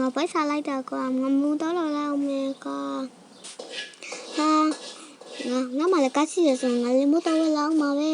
ငါပိုက်စားလိုက်တာကွာငါမူတော့လောက်အောင်မယ်ကွာငါမှလည်းကားရှိရဆိုငါလည်းမတော့လောက်အောင်ပါပဲ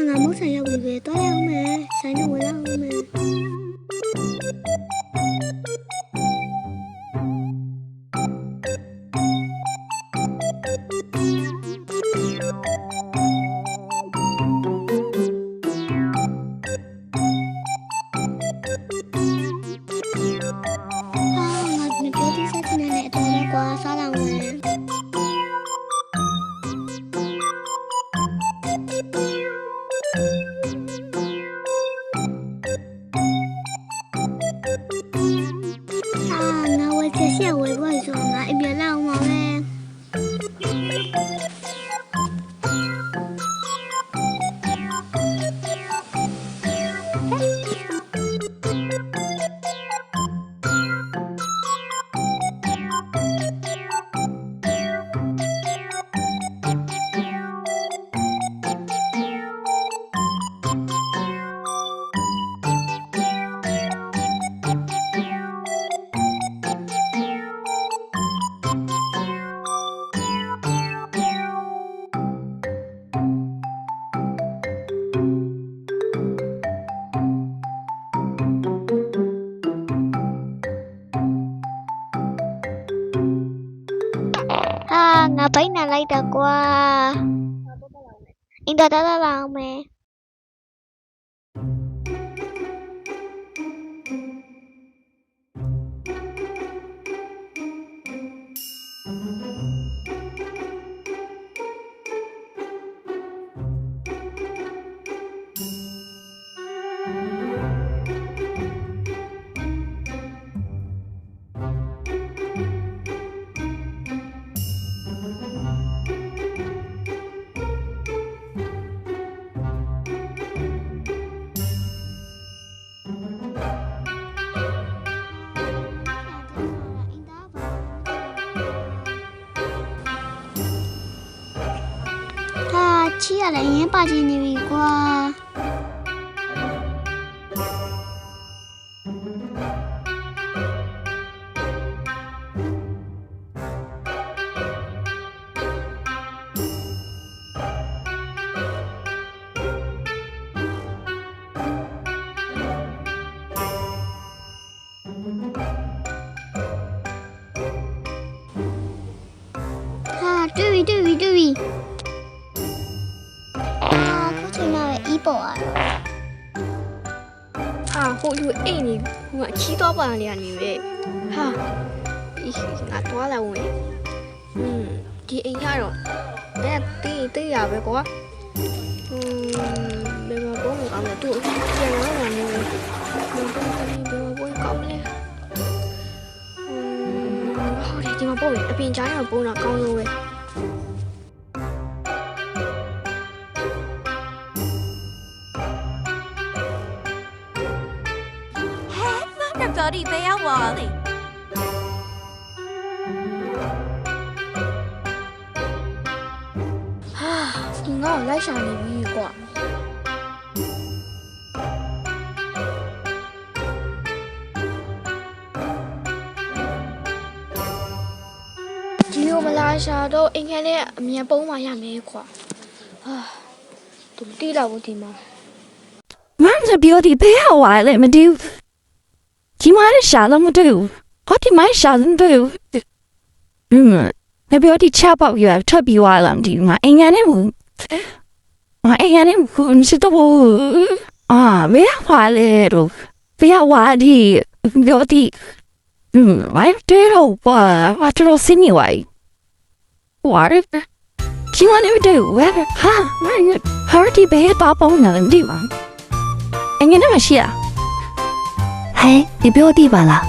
ငါမုတ်ဆိုင်ရောက်ပြီပဲတွားရအောင်မယ်ဆိုင်တော့ဝင်လာအောင်မယ်ငါဘိုင်းနာလိုက်တာကွာအင်းတတလာအောင်မယ်ချီရလည်းရင်းပါချင်နေပြီကွာတွေ့ပြီပေါ်လာဟာဟိုလူအိမ်နေဟိုကချီးတော့ပါလေနေပဲဟာငါသွားလာဝင်ဒီအိမ်ကတော့တေးရပဲကွာဘယ်မှာပေါ်မှာလဲသူ့ပြန်လာတာနေပဲဘယ်မှာကောင်းလဲဟိုဒီမှာပေါ်ပြီအပြင်ကြားထဲမှာပေါ်တာကောင်းလို့ပဲ Buddy, be a wally. ငါ့ကိုလိုက်ရှာနေပြီကွာ ရှာတော့အိမ်ခဲနဲ့အမြန်ပုံးမှရမယ်ကွာဟာသူတီးတော့ဘူးဒီမှာ 妈这表弟不要玩了，没丢。今晚的啥都没丢，我的妈啥都没丢。那表弟吃饱药，特别玩了的嘛，应该的不，应该的不是都啊，不要玩了都，不要玩的表弟。玩对了吧，我这都心里玩，玩的。今晚的没丢，玩的哈，那儿的别打包呢的嘛。哎，你那么些啊？嘿，你表弟吧啦？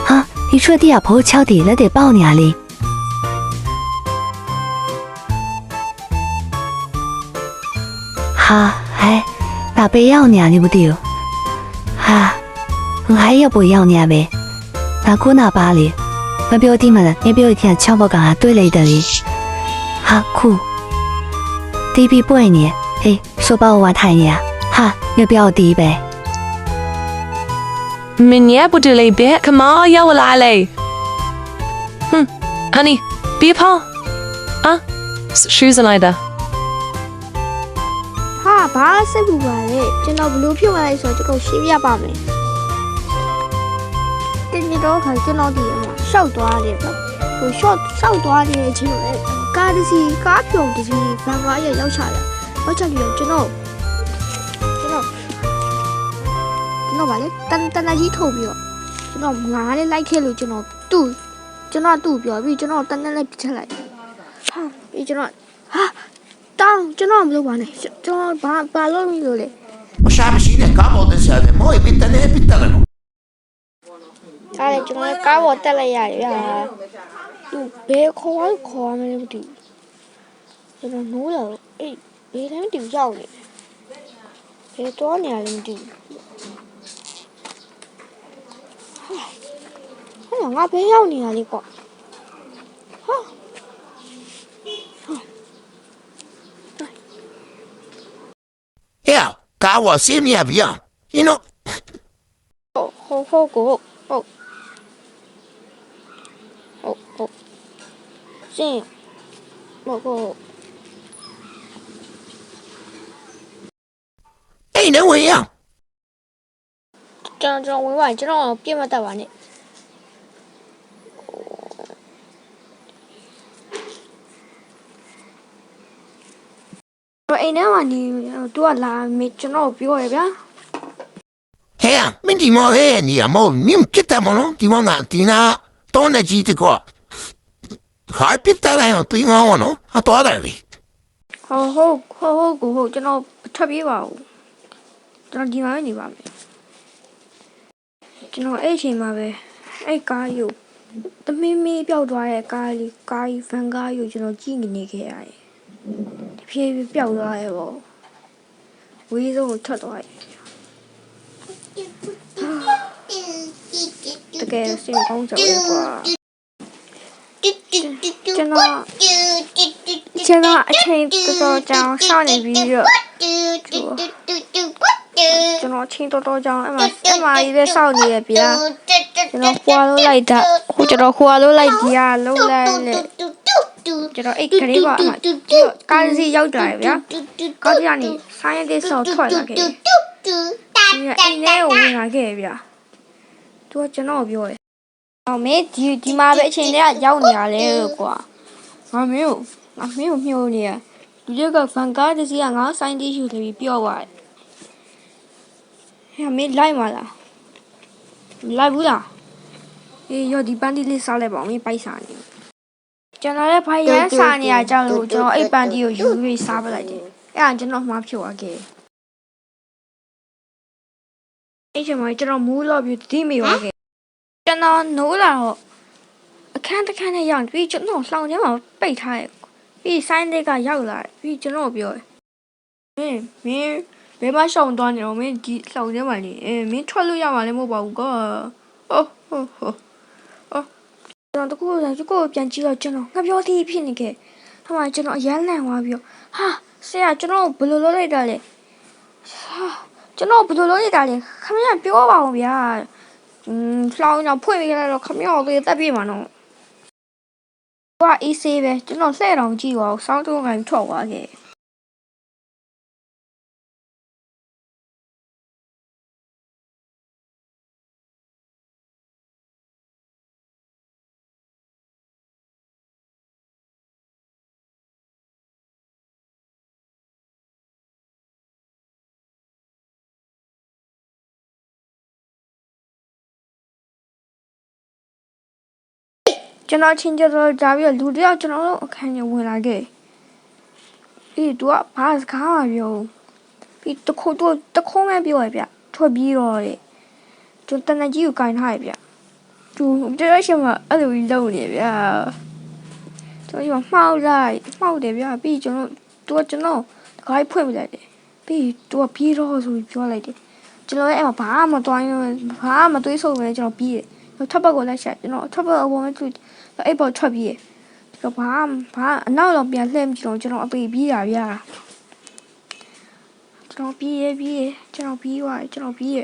哈，你说的呀，婆敲地了得抱你啊哩。哈，哎，大伯要你啊，你不丢？哈，我还要不要你啊呗？那姑那巴哩？我表弟们，你表弟天敲不干啊，对了的哩。哈，酷。弟弟不爱你，嘿，说把我玩太你啊？哈，你表弟呗。明年不得了别，干嘛要我来嘞？Honey， 别跑啊！书上来的。ဟာဘာစိတ်ပူပါလဲကျွန်တော်ဘလို့ဖြစ်သွားလဲဆိုတော့ကျွန်တော်ရှင်းပြပါမယ်တင်းနေတော့ခါကျွန်တော်ဒီမှာရှောက်သွားတယ်ပေါ့ဟိုရှောက်သွားတဲ့အချိန်မှာကားတစ်စီးကားပြုံတစ်စီးဘန်ကားရဲ့ရောက်ချလာရောက်ချပြီးတော့ကျွန်တော်ဗာလေတန်ကြီးထုတ်ပြီးတော့ကျွန်တော်ငါးလေးလိုက်ခဲ့လို့ကျွန်တော်တူ့ပြောပြီးကျွန်တော်တန်လေးပြစ်ချက်လိုက်ဟာပြီးကျွန်တော်ဟာတောင်းကျွန်တော်မလုပ်ပါနဲ့ကျွန်တော်ဘာလုပ်မိလို့လဲ 我啥不行的，干毛的啥的，毛也别得了，别得了。 ဒါလည်းကျွန်တော်ကားပေါ်တက်လိုက်ရတယ်ဗျာသူဘယ်ခေါ်မလဲမသိဘူးကျွန်တော်နိုးလာတော့အေးဘယ်တိုင်းတူရောက်နေဘယ်တော့နေရလဲမသိဘူးဟာငါဘယ်ရောက်နေရလဲကွာဟာ 呀，干我心里也不一样，你know。 ဟုတ်ရှင်းဟုတ်哎，能我一样。 ကျွန်တော်ဝင်ပါကျွန်တော်ပြတ်မတတ်ပါနဲ့အိမ်ထဲမှာနေသူကလာမေကျွန်တော်ပြောရဗျာ 嘿呀，没地毛嘿，你呀毛，你们别得毛了，地毛那地那多那几的个，还别得了呀，对毛我喏，还多点嘞。ဟုတ်ကျွန်တော်ထွက်ပြေးပါဦးကျွန်တော်ဒီမှာနေပါမယ်ကျွန်တော်အဲ့အချိန်မှာပဲအဲ့ကားယူသမီးမီးပျောက်သွားတဲ့ကားကြီးဖန်ကားယူကျွန်တော်ကြည့်နေခဲ့ရတယ်တဖြည်းဖြည်းပျောက်သွားရဲ့ပေါ့ဝေးဆုံးကိုထွက်သွားရဲ့တကယ်စင်ကောင်းကြရဲ့ကွာကျွန်တော်အချိန်တော်ကြောင်ရှောင်းနေပြီးတော့ကျွန်တော်အချိန်တော်ကြောင်အမကြီးပဲစောင့်နေရဗျာကျွန်တော်ခွာလို့လိုက်တာကျွန်တော်ခွာလို့လိုက်ဒီကလုံးလိုက်လေကျွန်တော်အိတ်ကလေးပါအမကားစီရောက်ကြရဗျာကားစီကနေဆိုင်းတဲ့ဆောက်ထွက်လာခဲ့အိမ်ထဲကိုဝင်လာခဲ့ဗျာသူကကျွန်တော်ပြောတယ်အော်မင်းဒီမှာပဲအချိန်တည်းကရောက်နေရလဲကွာငါမင်းကိုမျှိုးနေရလူတွေကဖန်ကားတစ်စီးကငါဆိုင်းတီးရှူတယ်ပြီးပြောသွားတယ်ဟဲ့မင်းလိုက်မလားလိုက်ဘူးလားအေးရောဒီပန်းတီလေးစားလိုက်ပါဦးမင်းပိုက်စားနေကျွန်တော်လည်းဖိုင်ရန်စားနေရကြောက်လို့ကျွန်တော်အိတ်ပန်းတီကိုယူပြီးစားပလိုက်တယ်အဲ့ဒါကျွန်တော်မှားဖြုတ်သွားခဲ့အဲ့ချိန်မှာကျွန်တော်မူးလို့ပြီးတိမိသွားခဲ့ကျွန်တော်နိုးလာတော့အခန်းတစ်ခန်းနဲ့ရောက်ပြီးကျွန်တော်လောင်ထဲမှာပိတ်ထားရဲ့ပြီးဆိုင်းတဲ့ကရောက်လာပြီးကျွန်တော်ပြောတယ်မင်းဘယ်မှရှောင်သွားနေတော့မင်းဒီလောင်ထဲမှာနေမင်းထွက်လို့ရမှာလည်းမဟုတ်ပါဘူးကွာကျွန်တော်တကူကိုပြန်ကြည့်တော့ကျွန်တော်ငါပြောသေးဖြစ်နေခဲ့ဟိုမှာကျွန်တော်အရန်လန့်သွားပြီးတော့ဟာဆရာကျွန်တော်ဘယ်လိုလုပ်လိုက်တာလဲကျွန်တော်ဘယ်လိုလုပ်လိုက်တာလဲခမရပြောပါဦးဗျာလောင်တော့ဖွင့်ပေးလိုက်တော့ခမရကိုတက်ပြေးမှာနော် သူကအေးဆေးပဲကျွန်တော်လှည့်တော်ကြည့်ပါဦးစောင်းတုံးကထွက်သွားခဲ့ ကျွန်တော်ချင်းကြတော့ကြာပြီးလူတယောက်ကျွန်တော်တို့အခန်းထဲဝင်လာခဲ့ပြီးသူကဘာစကားမှပြောပြီးတခုံးပဲပြောရဗျထွက်ပြီးတော့တဲ့ကျွန်တော်တနကြီးကိုကင်ထားရဗျသူကျွန်တော်ရှင်မအဲ့လိုကြီးလုံနေဗျကျွန်တော်မှောက်တယ်ဗျပြီးကျွန်တော်တခါဖွင့်ပြလိုက်တယ်ပြီးသူကပြေးတော့ဆိုပြီးပြောလိုက်တယ်ကျွန်တော်အဲ့မှာဘာမှမတွိုင်းဘာမှမတွေးဆုပ်ပဲကျွန်တော်ပြီးတယ်ထပ်ပတ်ကိုလိုက်ချက်ကျွန်တော်ထပ်ပတ်အပေါ်မှာသူအဲ့ပေါ်ထွက်ပြီးတော့ဘာအနောက်တော့ပြန်လှည့်ပြီးတော့ကျွန်တော်အပေပြီးတာဗျာကျွန်တော်ပြီးကျွန်တော်ပြီးသွားကျွန်တော်ပြီး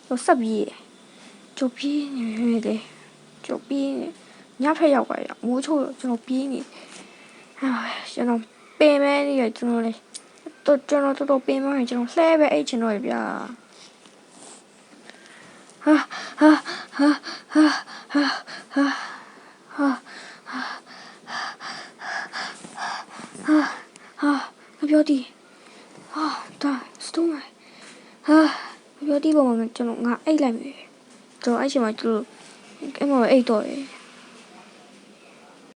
တော့ဆက်ပြီးကျုပ်ပြီးနေတယ်ကျုပ်ပြီးညဖက်ရောက်ပါရမိုးချိုးကျွန်တော်ပြီးနေကျွန်တော်ပင်မဲနေရကျွန်တော်လေကျွန်တော်ပင်မဲကျွန်တော်လှဲပဲအိတ်ကျွန်တော်ဗျာမပြောဒီဒါစတုံးမပြောဒီပေါ်မှာကျွန်တော်ငါအိတ်လိုက်မယ်ကျွန်တော်အဲ့ချိန်မှာကျွန်တော်အဲ့မှာအိတ်တော့တယ်